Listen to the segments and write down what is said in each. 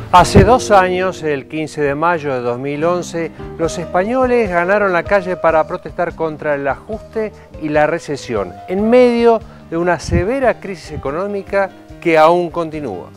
Hace 2 años, el 15 de mayo de 2011, los españoles ganaron la calle para protestar contra el ajuste y la recesión, en medio de una severa crisis económica que aún continúa.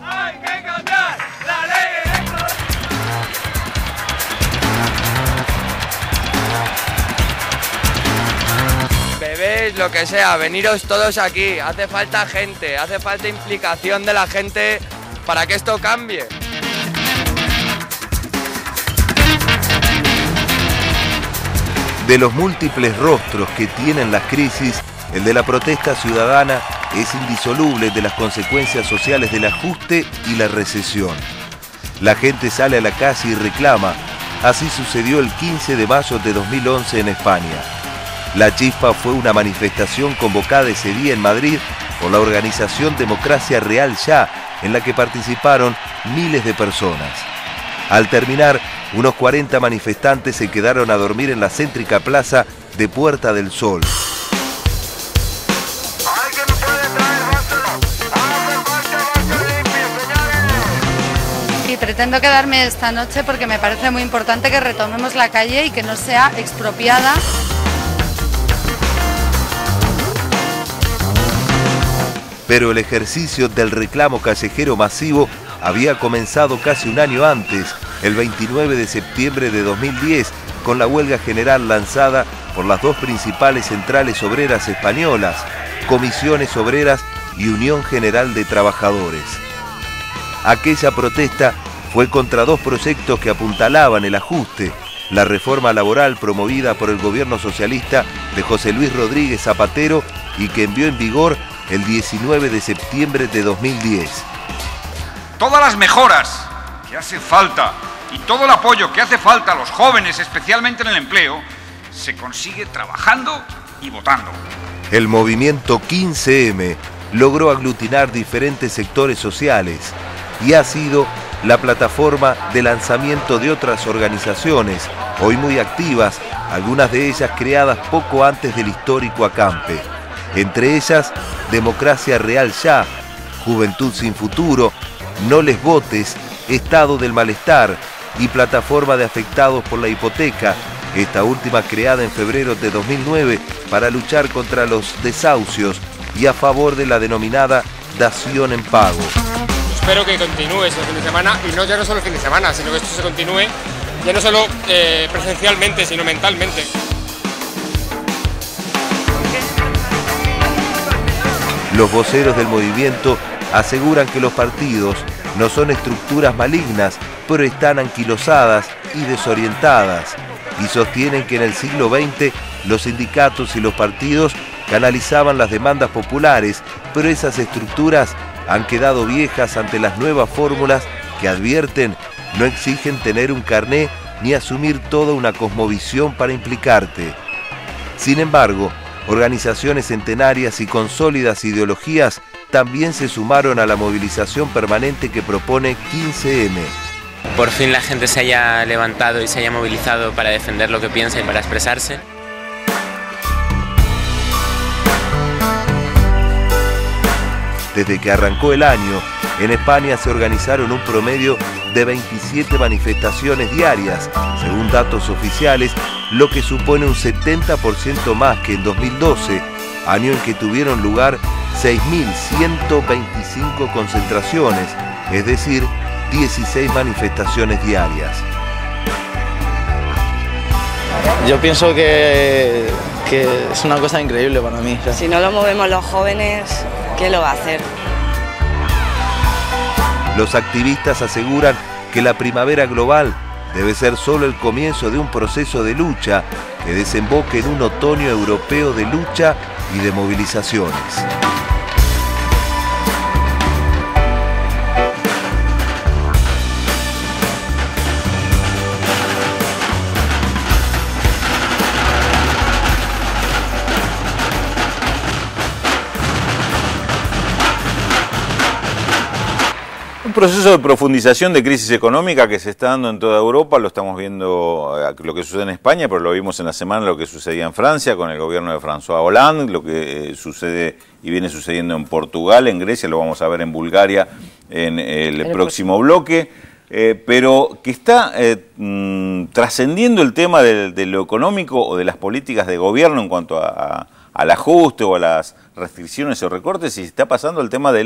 ¡Hay que cambiar la ley electoral! Bebéis, lo que sea, veniros todos aquí. Hace falta gente, hace falta implicación de la gente para que esto cambie. De los múltiples rostros que tienen las crisis, el de la protesta ciudadana es indisoluble de las consecuencias sociales del ajuste y la recesión. La gente sale a la calle y reclama. Así sucedió el 15 de mayo de 2011 en España. La chispa fue una manifestación convocada ese día en Madrid por la organización Democracia Real Ya, en la que participaron miles de personas. Al terminar, unos 40 manifestantes se quedaron a dormir en la céntrica plaza de Puerta del Sol. Y pretendo quedarme esta noche porque me parece muy importante que retomemos la calle y que no sea expropiada. Pero el ejercicio del reclamo callejero masivo había comenzado casi un año antes, el 29 de septiembre de 2010, con la huelga general lanzada por las dos principales centrales obreras españolas, Comisiones Obreras y Unión General de Trabajadores. Aquella protesta fue contra dos proyectos que apuntalaban el ajuste: la reforma laboral promovida por el gobierno socialista de José Luis Rodríguez Zapatero y que envió en vigor el 19 de septiembre de 2010. Todas las mejoras que hace falta y todo el apoyo que hace falta a los jóvenes, especialmente en el empleo, se consigue trabajando y votando. El movimiento 15M logró aglutinar diferentes sectores sociales y ha sido la plataforma de lanzamiento de otras organizaciones, hoy muy activas, algunas de ellas creadas poco antes del histórico acampe. Entre ellas, Democracia Real Ya, Juventud Sin Futuro, No Les Votes, Estado del Malestar y Plataforma de Afectados por la Hipoteca, esta última creada en febrero de 2009 para luchar contra los desahucios y a favor de la denominada dación en pago. Espero que continúe este fin de semana, y ya no solo el fin de semana, sino que esto se continúe ya no solo presencialmente, sino mentalmente. Los voceros del movimiento aseguran que los partidos no son estructuras malignas, pero están anquilosadas y desorientadas, y sostienen que en el siglo XX los sindicatos y los partidos canalizaban las demandas populares, pero esas estructuras han quedado viejas ante las nuevas fórmulas que, advierten, no exigen tener un carné ni asumir toda una cosmovisión para implicarte. Sin embargo, organizaciones centenarias y con sólidas ideologías también se sumaron a la movilización permanente que propone 15M. Por fin la gente se haya levantado y se haya movilizado para defender lo que piensa y para expresarse. Desde que arrancó el año, en España se organizaron un promedio de 27 manifestaciones diarias, según datos oficiales, lo que supone un 70% más que en 2012, año en que tuvieron lugar 6.125 concentraciones, es decir, 16 manifestaciones diarias. Yo pienso que es una cosa increíble para mí. Si no lo movemos los jóvenes, ¿qué lo va a hacer? Los activistas aseguran que la primavera global debe ser solo el comienzo de un proceso de lucha que desemboque en un otoño europeo de lucha y de movilizaciones. Un proceso de profundización de crisis económica que se está dando en toda Europa, lo estamos viendo lo que sucede en España, pero lo vimos en la semana lo que sucedía en Francia con el gobierno de François Hollande, lo que sucede y viene sucediendo en Portugal, en Grecia, lo vamos a ver en Bulgaria en el próximo bloque, pero que está trascendiendo el tema de lo económico o de las políticas de gobierno en cuanto al ajuste o a las restricciones o recortes, y está pasando el tema de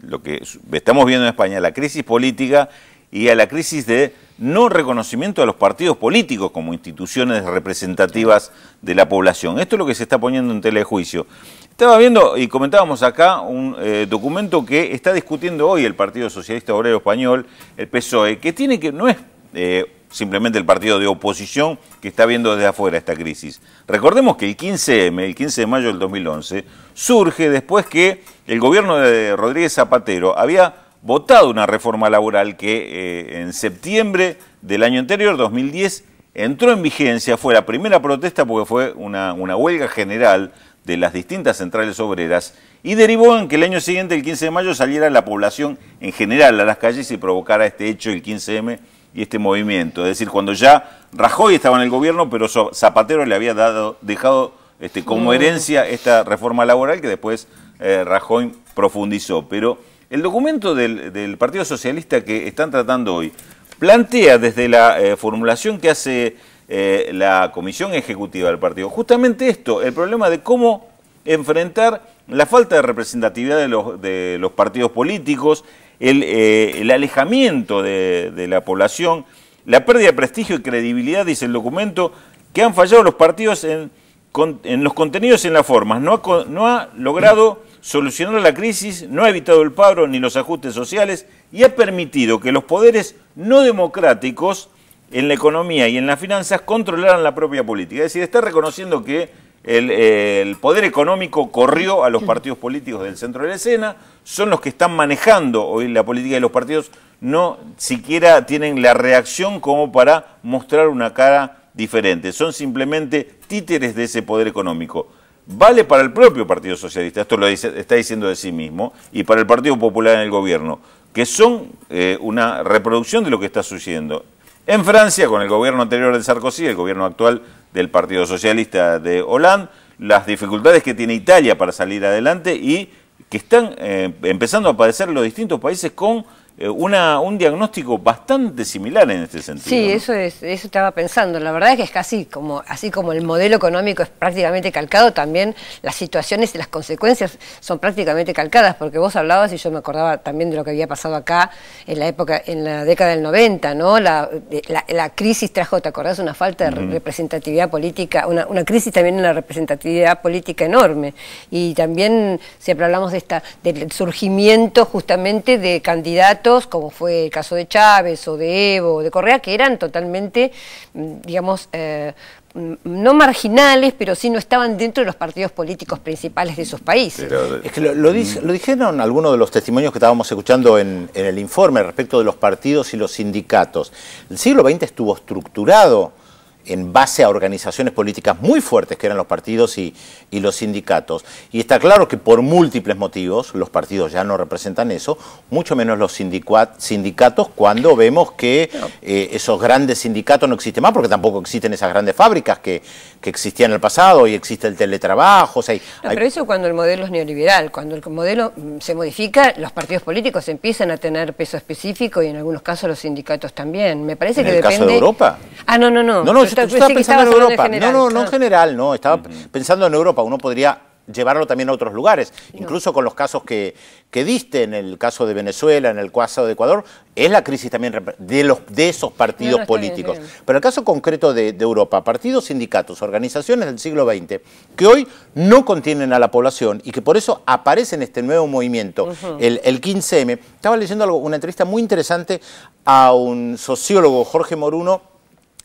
lo que estamos viendo en España, la crisis política y a la crisis de no reconocimiento a los partidos políticos como instituciones representativas de la población. Esto es lo que se está poniendo en tela de juicio. Estaba viendo y comentábamos acá un documento que está discutiendo hoy el Partido Socialista Obrero Español, el PSOE, que no es simplemente el partido de oposición que está viendo desde afuera esta crisis. Recordemos que el 15M, el 15 de mayo del 2011, surge después que el gobierno de Rodríguez Zapatero había votado una reforma laboral que en septiembre del año anterior, 2010, entró en vigencia. Fue la primera protesta porque fue una huelga general de las distintas centrales obreras y derivó en que el año siguiente, el 15 de mayo, saliera la población en general a las calles y provocara este hecho, el 15M, y este movimiento. Es decir, cuando ya Rajoy estaba en el gobierno, pero Zapatero le había dejado como herencia esta reforma laboral que después Rajoy profundizó. Pero el documento del Partido Socialista que están tratando hoy plantea desde la formulación que hace la Comisión Ejecutiva del Partido justamente esto, el problema de cómo enfrentar la falta de representatividad de los partidos políticos, el alejamiento de la población, la pérdida de prestigio y credibilidad, dice el documento, que han fallado los partidos en los contenidos y en las formas. No ha logrado solucionar la crisis, no ha evitado el paro ni los ajustes sociales y ha permitido que los poderes no democráticos en la economía y en las finanzas controlaran la propia política. Es decir, está reconociendo que el poder económico corrió a los partidos políticos del centro de la escena, son los que están manejando hoy la política, y los partidos no siquiera tienen la reacción como para mostrar una cara diferente, son simplemente títeres de ese poder económico. Vale para el propio Partido Socialista, esto lo está diciendo de sí mismo, y para el Partido Popular en el gobierno, que son una reproducción de lo que está sucediendo en Francia con el gobierno anterior de Sarkozy, el gobierno actual del Partido Socialista de Hollande, las dificultades que tiene Italia para salir adelante y que están empezando a padecer los distintos países con un diagnóstico bastante similar en este sentido. Sí, ¿no? eso estaba pensando. La verdad es que es casi así como el modelo económico es prácticamente calcado, también las situaciones y las consecuencias son prácticamente calcadas, porque vos hablabas y yo me acordaba también de lo que había pasado acá en la década del 90, ¿no? La crisis trajo, ¿te acordás? Una falta de representatividad política, una crisis también en la representatividad política enorme, y también siempre hablamos del surgimiento justamente de candidatos como fue el caso de Chávez o de Evo o de Correa, que eran totalmente, digamos, no marginales, pero sí no estaban dentro de los partidos políticos principales de esos países. Es que lo dijeron algunos de los testimonios que estábamos escuchando en el informe respecto de los partidos y los sindicatos. El siglo XX estuvo estructurado en base a organizaciones políticas muy fuertes que eran los partidos y los sindicatos. Y está claro que por múltiples motivos los partidos ya no representan eso, mucho menos los sindicatos, cuando vemos que esos grandes sindicatos no existen más, porque tampoco existen esas grandes fábricas que existían en el pasado y existe el teletrabajo. O sea, pero eso cuando el modelo es neoliberal, cuando el modelo se modifica, los partidos políticos empiezan a tener peso específico y en algunos casos los sindicatos también. Me parece que depende... ¿En el caso de Europa? Ah, no. Yo estaba pensando en Europa. No en general, no. Estaba pensando en Europa. Uno podría llevarlo también a otros lugares. Incluso con los casos que diste, en el caso de Venezuela, en el caso de Ecuador, es la crisis también de esos partidos políticos. Pero el caso concreto de Europa, partidos, sindicatos, organizaciones del siglo XX, que hoy no contienen a la población y que por eso aparece en este nuevo movimiento, el 15M. Estaba leyendo una entrevista muy interesante a un sociólogo, Jorge Moruno,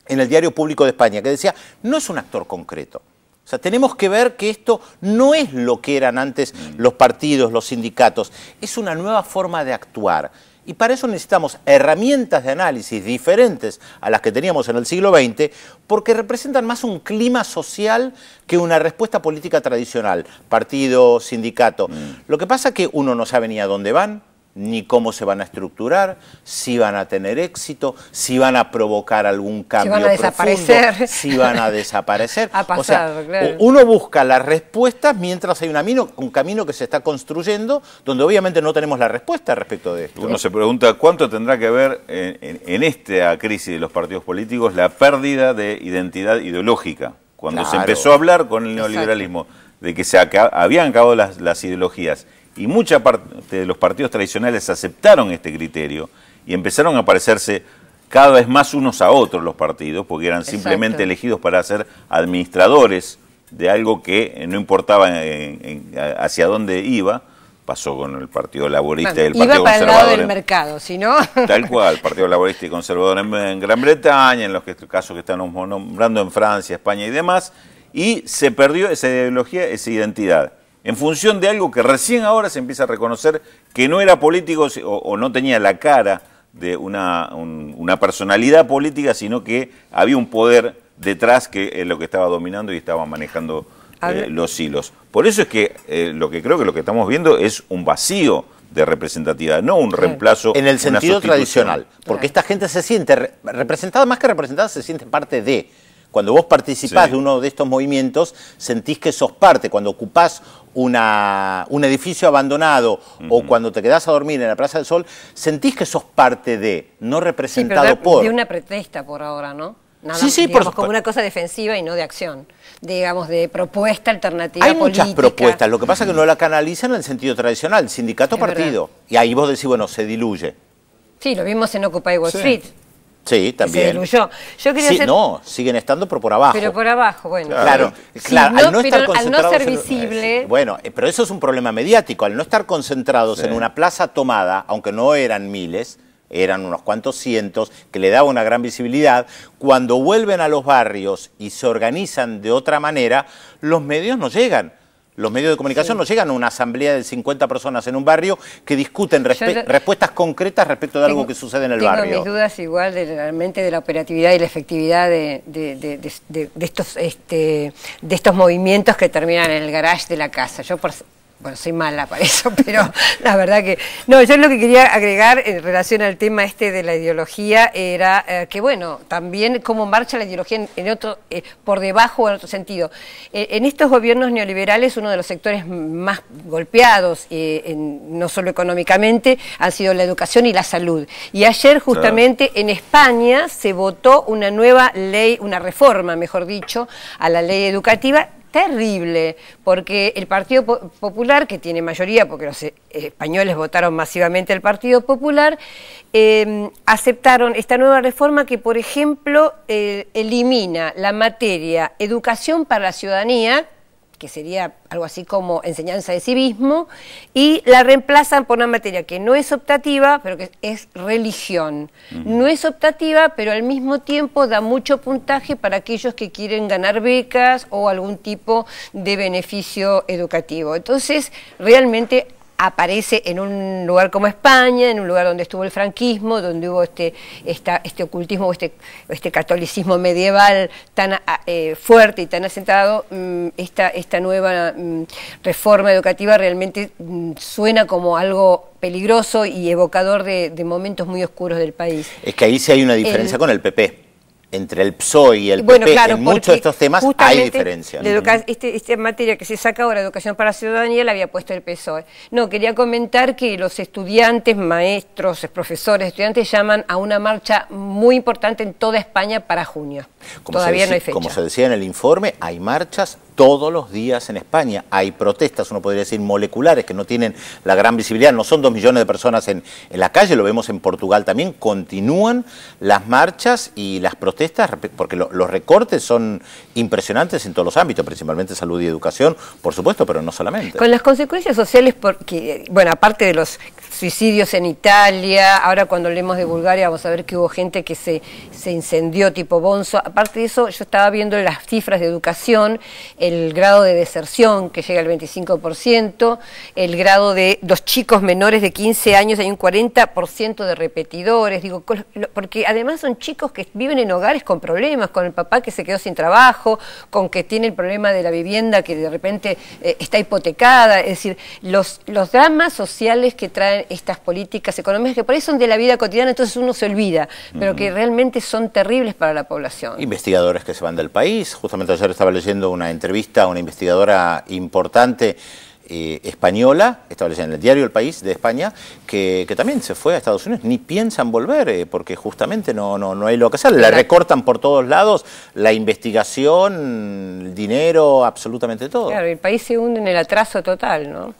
en el Diario Público de España, que decía, no es un actor concreto. O sea, tenemos que ver que esto no es lo que eran antes los partidos, los sindicatos, es una nueva forma de actuar. Y para eso necesitamos herramientas de análisis diferentes a las que teníamos en el siglo XX, porque representan más un clima social que una respuesta política tradicional, partido, sindicato. Lo que pasa es que uno no sabe ni a dónde van, ni cómo se van a estructurar, si van a tener éxito, si van a provocar algún cambio profundo, si van a desaparecer. Ha pasado, claro. Uno busca las respuestas mientras hay un camino que se está construyendo, donde obviamente no tenemos la respuesta respecto de esto. Uno se pregunta cuánto tendrá que ver en esta crisis de los partidos políticos la pérdida de identidad ideológica. Cuando se empezó a hablar con el neoliberalismo de que habían acabado las ideologías, y mucha parte de los partidos tradicionales aceptaron este criterio y empezaron a parecerse cada vez más unos a otros los partidos, porque eran simplemente elegidos para ser administradores de algo que no importaba hacia dónde iba. Pasó con el Partido Laborista y el Partido Conservador. Iba para el lado del mercado, si no... Tal cual, el Partido Laborista y Conservador en Gran Bretaña, en los casos que estamos nombrando en Francia, España y demás, y se perdió esa ideología, esa identidad, en función de algo que recién ahora se empieza a reconocer que no era político o no tenía la cara de una personalidad política, sino que había un poder detrás que es lo que estaba dominando y estaba manejando los hilos. Por eso es que lo que creo que lo que estamos viendo es un vacío de representatividad, no un reemplazo. En el sentido tradicional, porque esta gente se siente representada, más que representada, se siente parte de... Cuando vos participás de uno de estos movimientos, sentís que sos parte. Cuando ocupás un edificio abandonado o cuando te quedás a dormir en la Plaza del Sol, sentís que sos parte de, no representado por... De una protesta por ahora, ¿no? Nada, digamos, como una cosa defensiva y no de acción, digamos, de propuesta alternativa política. Hay muchas propuestas, lo que pasa es que no la canalizan en el sentido tradicional, sindicato-partido. Y ahí vos decís, bueno, se diluye. Sí, lo vimos en Occupy Wall Street. Sí, también. Se diluyó. Yo quería no, siguen estando, pero por abajo. Pero por abajo, bueno. Claro, al no estar concentrados... Al no ser visible... bueno, pero eso es un problema mediático. Al no estar concentrados en una plaza tomada, aunque no eran miles, eran unos cuantos cientos, que le daba una gran visibilidad, cuando vuelven a los barrios y se organizan de otra manera, los medios no llegan. Los medios de comunicación no llegan a una asamblea de 50 personas en un barrio que discuten respuestas concretas respecto de algo que sucede en el barrio. Tengo mis dudas igual realmente de la operatividad y la efectividad de estos movimientos que terminan en el garage de la casa. Yo bueno, soy mala para eso, pero la verdad que... No, yo lo que quería agregar en relación al tema de la ideología era que, bueno, también cómo marcha la ideología en otro, por debajo o en otro sentido. En estos gobiernos neoliberales, uno de los sectores más golpeados, no solo económicamente, han sido la educación y la salud. Y ayer, justamente, en España se votó una nueva ley, una reforma, mejor dicho, a la ley educativa, terrible, porque el Partido Popular, que tiene mayoría, porque los españoles votaron masivamente al Partido Popular, aceptaron esta nueva reforma que, por ejemplo, elimina la materia educación para la ciudadanía, que sería algo así como enseñanza de civismo, y la reemplazan por una materia que no es optativa, pero que es religión. No es optativa, pero al mismo tiempo da mucho puntaje para aquellos que quieren ganar becas o algún tipo de beneficio educativo. Entonces, realmente aparece en un lugar como España, en un lugar donde estuvo el franquismo, donde hubo este ocultismo, este catolicismo medieval tan fuerte y tan asentado. Esta nueva reforma educativa realmente suena como algo peligroso y evocador de momentos muy oscuros del país. Es que ahí sí hay una diferencia con el PP. Entre el PSOE y el PP, claro, en muchos de estos temas hay diferencias. Esta materia que se saca ahora, educación para la ciudadanía, la había puesto el PSOE. No, quería comentar que los estudiantes, maestros, profesores, estudiantes llaman a una marcha muy importante en toda España para junio. Todavía no hay fecha. Como se decía en el informe, hay marchas todos los días en España. Hay protestas, uno podría decir moleculares, que no tienen la gran visibilidad. No son 2 millones de personas en la calle, lo vemos en Portugal también. Continúan las marchas y las protestas, porque los recortes son impresionantes en todos los ámbitos, principalmente salud y educación, por supuesto, pero no solamente. Con las consecuencias sociales, porque, bueno, aparte de los suicidios en Italia, ahora cuando hablemos de Bulgaria vamos a ver que hubo gente que se incendió tipo Bonzo. Aparte de eso, yo estaba viendo las cifras de educación, el grado de deserción que llega al 25%, el grado de los chicos menores de 15 años, hay un 40% de repetidores, digo, porque además son chicos que viven en hogares con problemas, con el papá que se quedó sin trabajo, con que tiene el problema de la vivienda que de repente está hipotecada, es decir, los dramas sociales que traen toman estas políticas económicas que por ahí son de la vida cotidiana, entonces uno se olvida, pero que realmente son terribles para la población. Investigadores que se van del país. Justamente ayer estaba leyendo una entrevista a una investigadora importante española, estaba leyendo en el diario El País de España, que también se fue a Estados Unidos, ni piensan volver, porque justamente no hay lo que hacer, le recortan por todos lados la investigación, el dinero, absolutamente todo. Claro, el país se hunde en el atraso total, ¿no?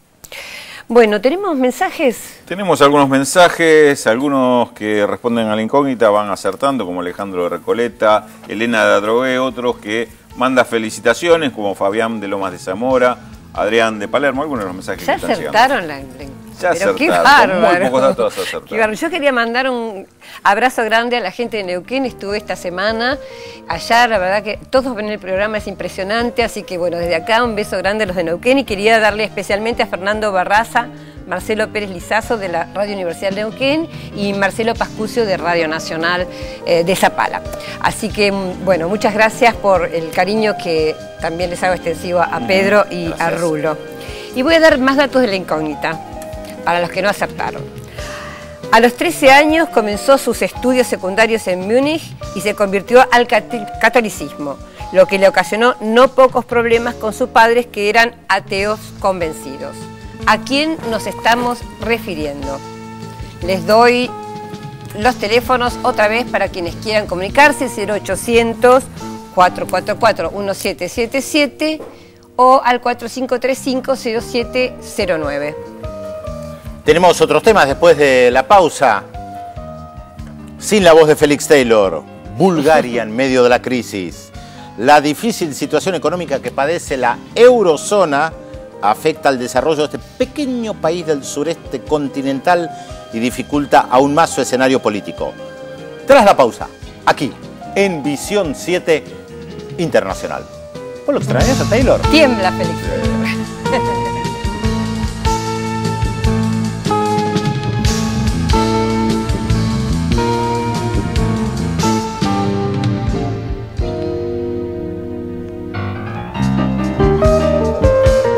Bueno, ¿tenemos mensajes? Tenemos algunos mensajes, algunos que responden a la incógnita, van acertando, como Alejandro de Recoleta, Elena de Adrogué, otros que manda felicitaciones, como Fabián de Lomas de Zamora, Adrián de Palermo, algunos de los mensajes que están llegando. Ya acertaron qué bárbaro. Muy pocos datos acertaron. Yo quería mandar un abrazo grande a la gente de Neuquén, estuve esta semana allá, la verdad que todos ven el programa, es impresionante, así que bueno, desde acá un beso grande a los de Neuquén y quería darle especialmente a Fernando Barraza, Marcelo Pérez Lizazo de la Radio Universidad de Neuquén y Marcelo Pascucio de Radio Nacional de Zapala. Así que, bueno, muchas gracias por el cariño que también les hago extensivo a Pedro y a Rulo. Y voy a dar más datos de la incógnita, para los que no acertaron. A los 13 años comenzó sus estudios secundarios en Múnich y se convirtió al catolicismo, lo que le ocasionó no pocos problemas con sus padres que eran ateos convencidos. ¿A quién nos estamos refiriendo? Les doy los teléfonos otra vez para quienes quieran comunicarse, 0800-444-1777 o al 4535-0709. Tenemos otros temas después de la pausa. Sin la voz de Félix Taylor, Bulgaria en medio de la crisis. La difícil situación económica que padece la eurozona afecta al desarrollo de este pequeño país del sureste continental y dificulta aún más su escenario político. Tras la pausa, aquí, en Visión 7 Internacional. ¿Vos lo extrañas a Taylor? Tiembla, Félix.